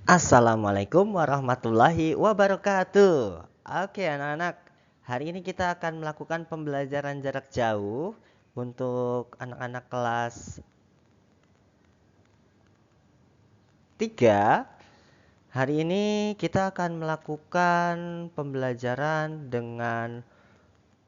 Assalamualaikum warahmatullahi wabarakatuh. Oke, anak-anak, hari ini kita akan melakukan pembelajaran jarak jauh untuk anak-anak kelas 3. Hari ini kita akan melakukan pembelajaran dengan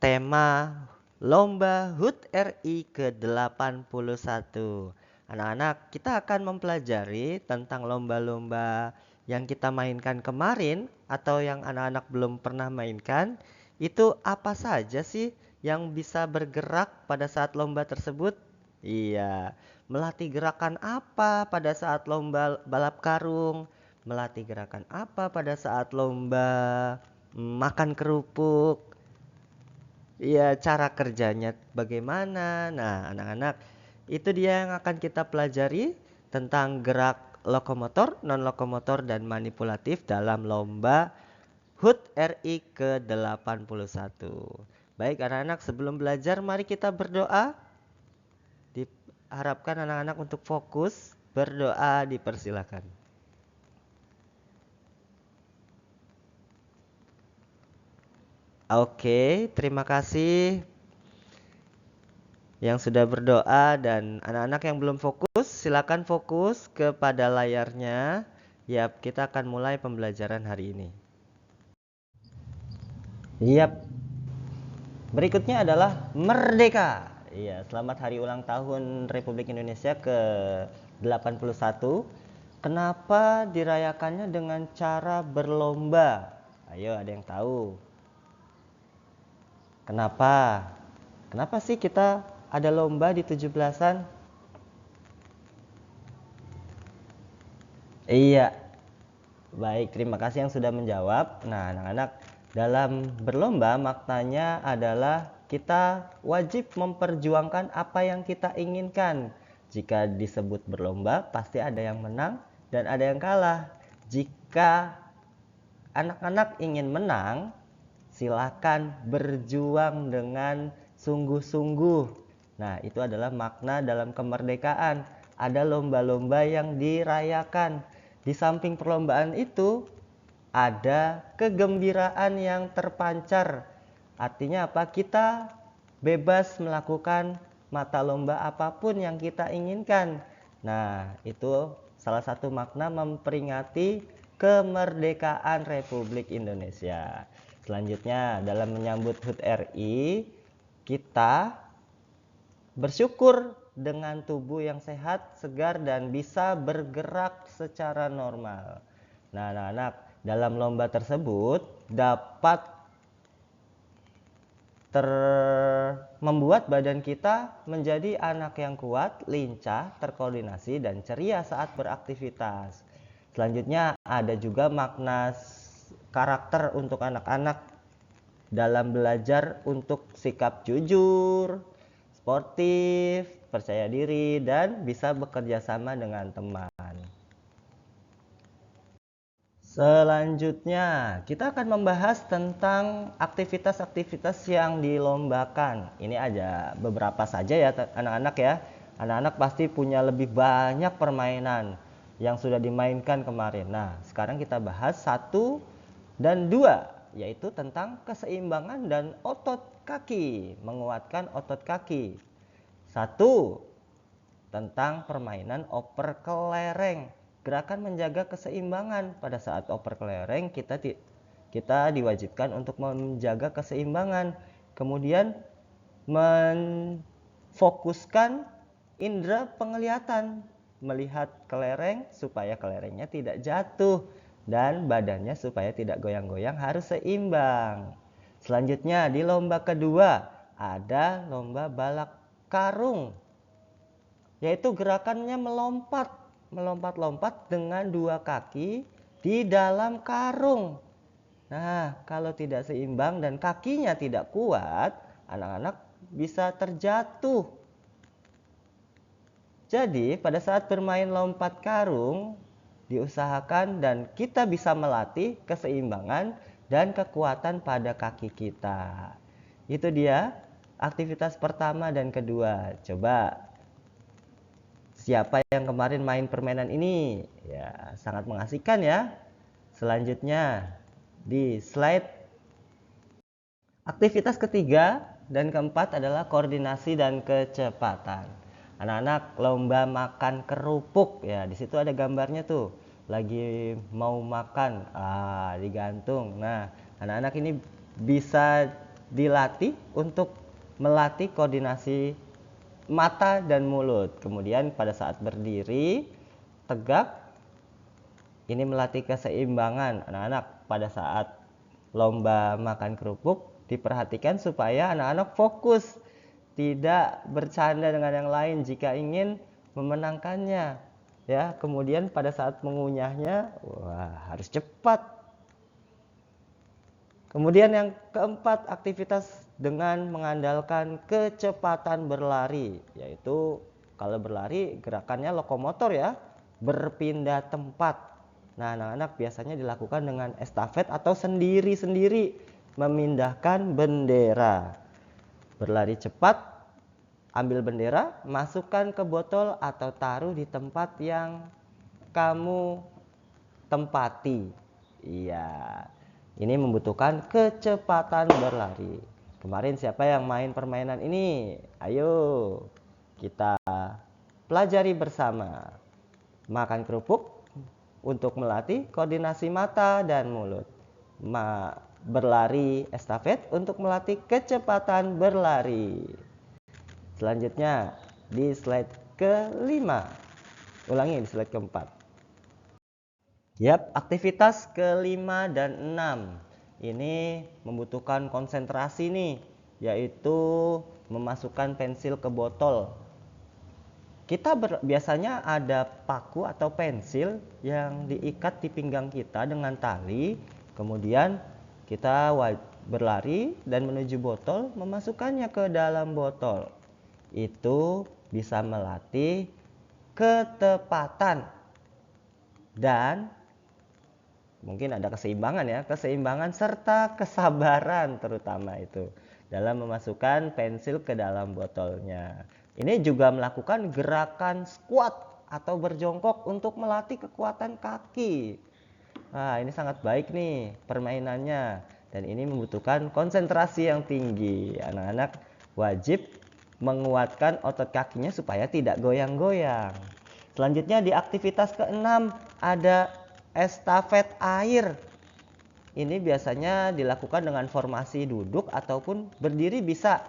tema Lomba HUT RI ke-81. Anak-anak, kita akan mempelajari tentang lomba-lomba yang kita mainkan kemarin atau yang anak-anak belum pernah mainkan. Itu apa saja sih yang bisa bergerak pada saat lomba tersebut? Iya, melatih gerakan apa pada saat lomba balap karung? Melatih gerakan apa pada saat lomba makan kerupuk? Iya, cara kerjanya bagaimana? Nah, anak-anak, itu dia yang akan kita pelajari tentang gerak lokomotor, non-lokomotor, dan manipulatif dalam lomba HUT RI ke-81. Baik, anak-anak, sebelum belajar, mari kita berdoa. Diharapkan anak-anak untuk fokus, berdoa dipersilakan. Oke, terima kasih yang sudah berdoa, dan anak-anak yang belum fokus, silakan fokus kepada layarnya. Yap, kita akan mulai pembelajaran hari ini. Yap, berikutnya adalah merdeka. Iya, selamat hari ulang tahun Republik Indonesia ke-81. Kenapa dirayakannya dengan cara berlomba? Ayo, ada yang tahu? Kenapa? Kenapa sih kita ada lomba di 17-an? Iya, baik, terima kasih yang sudah menjawab. Nah, anak-anak, dalam berlomba maknanya adalah kita wajib memperjuangkan apa yang kita inginkan. Jika disebut berlomba, pasti ada yang menang dan ada yang kalah. Jika anak-anak ingin menang, silakan berjuang dengan sungguh-sungguh. Nah, itu adalah makna dalam kemerdekaan. Ada lomba-lomba yang dirayakan. Di samping perlombaan itu, ada kegembiraan yang terpancar. Artinya apa? Kita bebas melakukan mata lomba apapun yang kita inginkan. Nah, itu salah satu makna memperingati kemerdekaan Republik Indonesia. Selanjutnya, dalam menyambut HUT RI, kita bersyukur dengan tubuh yang sehat, segar, dan bisa bergerak secara normal. Nah, anak-anak, dalam lomba tersebut dapat membuat badan kita menjadi anak yang kuat, lincah, terkoordinasi, dan ceria saat beraktivitas. Selanjutnya ada juga makna karakter untuk anak-anak dalam belajar untuk sikap jujur, sportif, percaya diri, dan bisa bekerja sama dengan teman. Selanjutnya, kita akan membahas tentang aktivitas-aktivitas yang dilombakan. Ini aja beberapa saja ya anak-anak ya. Anak-anak pasti punya lebih banyak permainan yang sudah dimainkan kemarin. Nah, sekarang kita bahas 1 dan 2, yaitu tentang keseimbangan dan otot kaki, menguatkan otot kaki. 1, tentang permainan oper kelereng. Gerakan menjaga keseimbangan. Pada saat oper kelereng kita diwajibkan untuk menjaga keseimbangan. Kemudian memfokuskan indera penglihatan, melihat kelereng supaya kelerengnya tidak jatuh dan badannya supaya tidak goyang-goyang, harus seimbang. Selanjutnya di lomba kedua ada lomba balap karung, yaitu gerakannya melompat-lompat dengan 2 kaki di dalam karung. Nah, kalau tidak seimbang dan kakinya tidak kuat, anak-anak bisa terjatuh. Jadi, pada saat bermain lompat karung, diusahakan dan kita bisa melatih keseimbangan dan kekuatan pada kaki kita. Itu dia aktivitas pertama dan kedua. Coba siapa yang kemarin main permainan ini? Ya, sangat mengasihkan ya. Selanjutnya di slide aktivitas ketiga dan keempat adalah koordinasi dan kecepatan. Anak-anak lomba makan kerupuk ya. Di situ ada gambarnya tuh. Lagi mau makan, digantung. Nah, anak-anak ini bisa dilatih untuk melatih koordinasi mata dan mulut. Kemudian pada saat berdiri tegak, ini melatih keseimbangan. Anak-anak pada saat lomba makan kerupuk diperhatikan supaya anak-anak fokus, tidak bercanda dengan yang lain jika ingin memenangkannya. Ya, kemudian pada saat mengunyahnya, wah, harus cepat. Kemudian yang keempat, aktivitas dengan mengandalkan kecepatan berlari, yaitu kalau berlari gerakannya lokomotor ya, berpindah tempat. Nah, anak-anak biasanya dilakukan dengan estafet atau sendiri-sendiri memindahkan bendera. Berlari cepat, ambil bendera, masukkan ke botol atau taruh di tempat yang kamu tempati. Iya, ini membutuhkan kecepatan berlari. Kemarin siapa yang main permainan ini? Ayo kita pelajari bersama. Makan kerupuk untuk melatih koordinasi mata dan mulut. Berlari estafet untuk melatih kecepatan berlari. Selanjutnya di slide kelima. Ulangi di slide keempat. Yap, aktivitas kelima dan enam ini membutuhkan konsentrasi nih, yaitu memasukkan pensil ke botol. Kita biasanya ada paku atau pensil yang diikat di pinggang kita dengan tali, kemudian kita berlari dan menuju botol, memasukkannya ke dalam botol. Itu bisa melatih ketepatan dan mungkin ada keseimbangan serta kesabaran terutama itu dalam memasukkan pensil ke dalam botolnya. Ini juga melakukan gerakan squat atau berjongkok untuk melatih kekuatan kaki. Nah, ini sangat baik nih permainannya dan ini membutuhkan konsentrasi yang tinggi. Anak-anak wajib menguatkan otot kakinya supaya tidak goyang-goyang. Selanjutnya di aktivitas keenam ada estafet air. Ini biasanya dilakukan dengan formasi duduk ataupun berdiri bisa.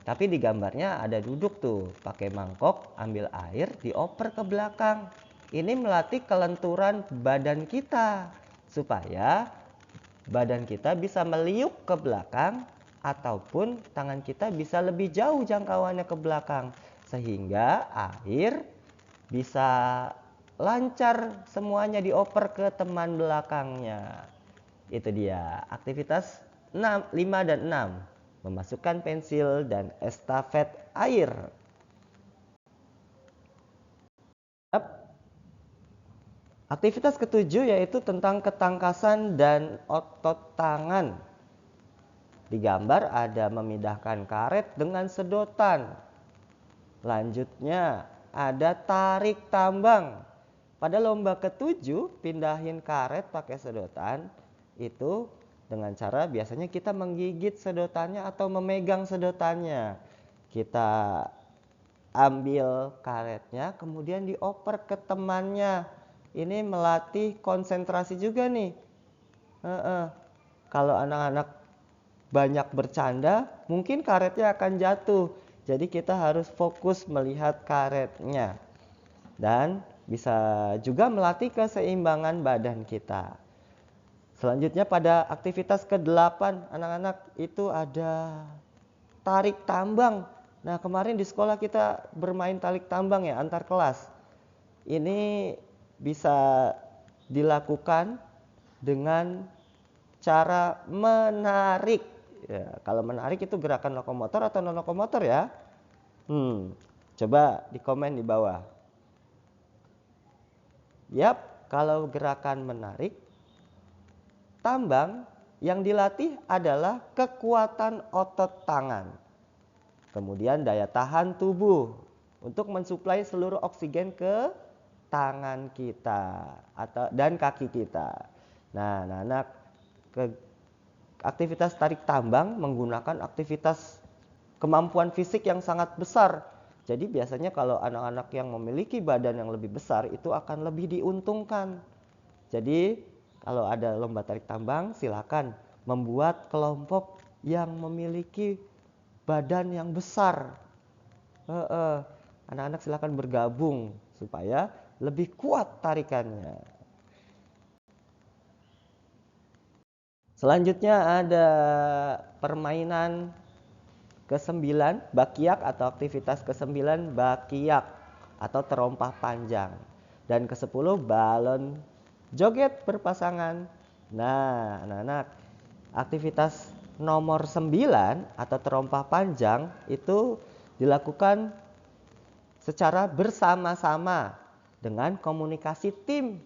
Tapi di gambarnya ada duduk tuh, pakai mangkok, ambil air, dioper ke belakang. Ini melatih kelenturan badan kita supaya badan kita bisa meliuk ke belakang ataupun tangan kita bisa lebih jauh jangkauannya ke belakang sehingga air bisa lancar semuanya dioper ke teman belakangnya. Itu dia aktivitas 5 dan 6, memasukkan pensil dan estafet air. Aktivitas ketujuh yaitu tentang ketangkasan dan otot tangan. Di gambar ada memindahkan karet dengan sedotan. Lanjutnya ada tarik tambang. Pada lomba ketujuh, pindahin karet pakai sedotan itu dengan cara biasanya kita menggigit sedotannya atau memegang sedotannya. Kita ambil karetnya kemudian dioper ke temannya. Ini melatih konsentrasi juga nih. Kalau anak-anak banyak bercanda, mungkin karetnya akan jatuh. Jadi kita harus fokus melihat karetnya. Dan bisa juga melatih keseimbangan badan kita. Selanjutnya pada aktivitas ke-8 anak-anak itu ada tarik tambang. Nah, kemarin di sekolah kita bermain tarik tambang ya antar kelas. Ini bisa dilakukan dengan cara menarik. Ya, kalau menarik itu gerakan lokomotor atau non lokomotor ya? Coba di komen di bawah. Yap, kalau gerakan menarik tambang yang dilatih adalah kekuatan otot tangan. Kemudian daya tahan tubuh. untuk mensuplai seluruh oksigen ke tangan kita dan kaki kita. Nah, anak-anak, aktivitas tarik tambang menggunakan aktivitas kemampuan fisik yang sangat besar. Jadi biasanya kalau anak-anak yang memiliki badan yang lebih besar itu akan lebih diuntungkan. Jadi kalau ada lomba tarik tambang, silakan membuat kelompok yang memiliki badan yang besar. Anak-anak silakan bergabung supaya lebih kuat tarikannya. Selanjutnya ada permainan ke-9, bakiak atau aktivitas ke-9 bakiak atau terompah panjang. Dan ke-10 balon joget berpasangan. Nah, anak-anak, aktivitas nomor 9 atau terompah panjang itu dilakukan secara bersama-sama dengan komunikasi tim,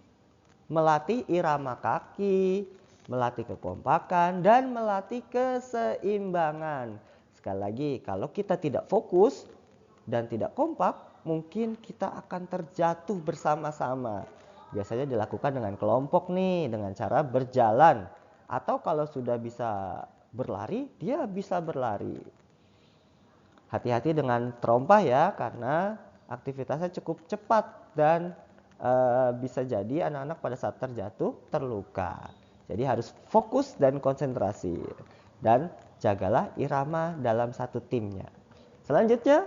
melatih irama kaki, melatih kekompakan, dan melatih keseimbangan. Sekali lagi, kalau kita tidak fokus dan tidak kompak, mungkin kita akan terjatuh bersama-sama. Biasanya dilakukan dengan kelompok nih, dengan cara berjalan. Atau kalau sudah bisa berlari, dia bisa berlari. Hati-hati dengan terompah ya, karena aktivitasnya cukup cepat dan bisa jadi anak-anak pada saat terjatuh terluka. Jadi harus fokus dan konsentrasi. Dan jagalah irama dalam satu timnya. Selanjutnya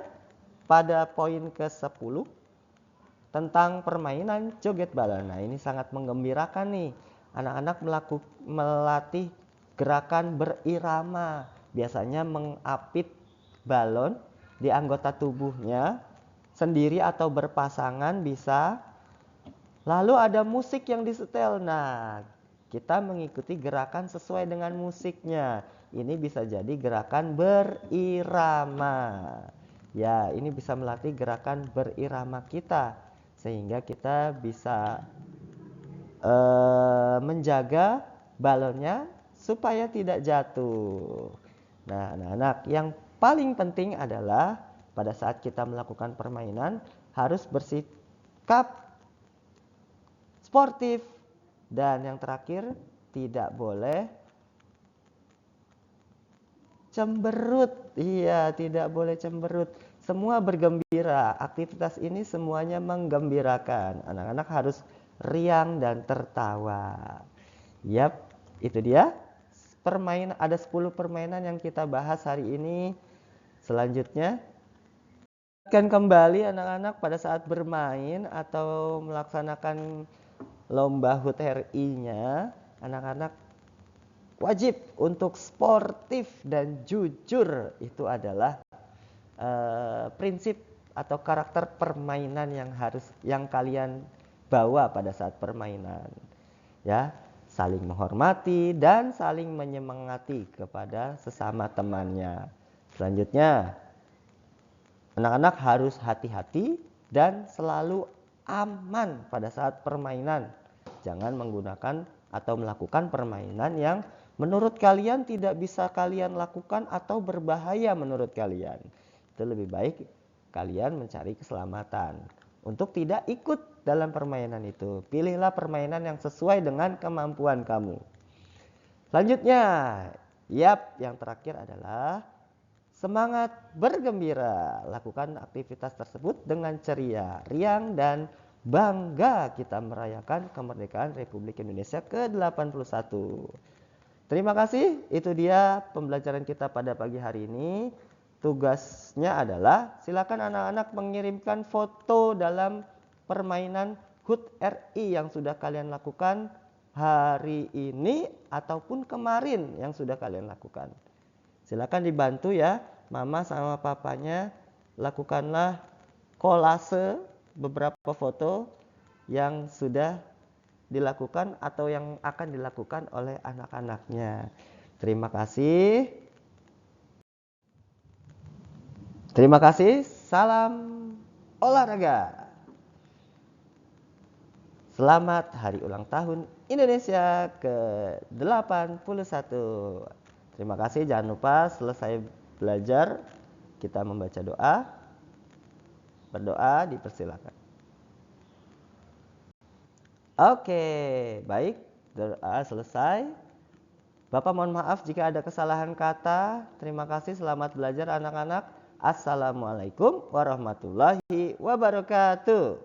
pada poin ke-10 tentang permainan joget balon. Nah, ini sangat menggembirakan nih. Anak-anak melatih gerakan berirama. Biasanya mengapit balon di anggota tubuhnya sendiri atau berpasangan bisa. Lalu ada musik yang disetel. Nah, kita mengikuti gerakan sesuai dengan musiknya. Ini bisa jadi gerakan berirama. Ya, ini bisa melatih gerakan berirama kita sehingga kita bisa menjaga balonnya supaya tidak jatuh. Nah, anak-anak, yang paling penting adalah pada saat kita melakukan permainan harus bersikap sportif, dan yang terakhir tidak boleh cemberut. Iya, tidak boleh cemberut. Semua bergembira. Aktivitas ini semuanya menggembirakan. Anak-anak harus riang dan tertawa. Yap, itu dia. Ada 10 permainan yang kita bahas hari ini. Selanjutnya, kembali anak-anak pada saat bermain atau melaksanakan lomba HUT RI-nya, anak-anak wajib untuk sportif dan jujur. Itu adalah prinsip atau karakter permainan yang kalian bawa pada saat permainan. Ya, saling menghormati dan saling menyemangati kepada sesama temannya. Selanjutnya, anak-anak harus hati-hati dan selalu aman pada saat permainan. Jangan menggunakan atau melakukan permainan yang menurut kalian tidak bisa kalian lakukan atau berbahaya menurut kalian. Itu lebih baik kalian mencari keselamatan untuk tidak ikut dalam permainan itu. Pilihlah permainan yang sesuai dengan kemampuan kamu. Selanjutnya, yang terakhir adalah semangat bergembira. Lakukan aktivitas tersebut dengan ceria, riang, dan bangga kita merayakan kemerdekaan Republik Indonesia ke-81. Terima kasih, itu dia pembelajaran kita pada pagi hari ini. Tugasnya adalah silakan anak-anak mengirimkan foto dalam permainan HUT RI yang sudah kalian lakukan hari ini ataupun kemarin yang sudah kalian lakukan. Silakan dibantu ya, mama sama papanya, lakukanlah kolase beberapa foto yang sudah dilakukan atau yang akan dilakukan oleh anak-anaknya. Terima kasih. Terima kasih. Salam olahraga. Selamat hari ulang tahun Indonesia ke-81. Terima kasih, jangan lupa selesai belajar kita membaca doa. Berdoa dipersilakan. Oke, baik. Doa selesai. Bapak mohon maaf jika ada kesalahan kata. Terima kasih, selamat belajar anak-anak. Assalamualaikum warahmatullahi wabarakatuh.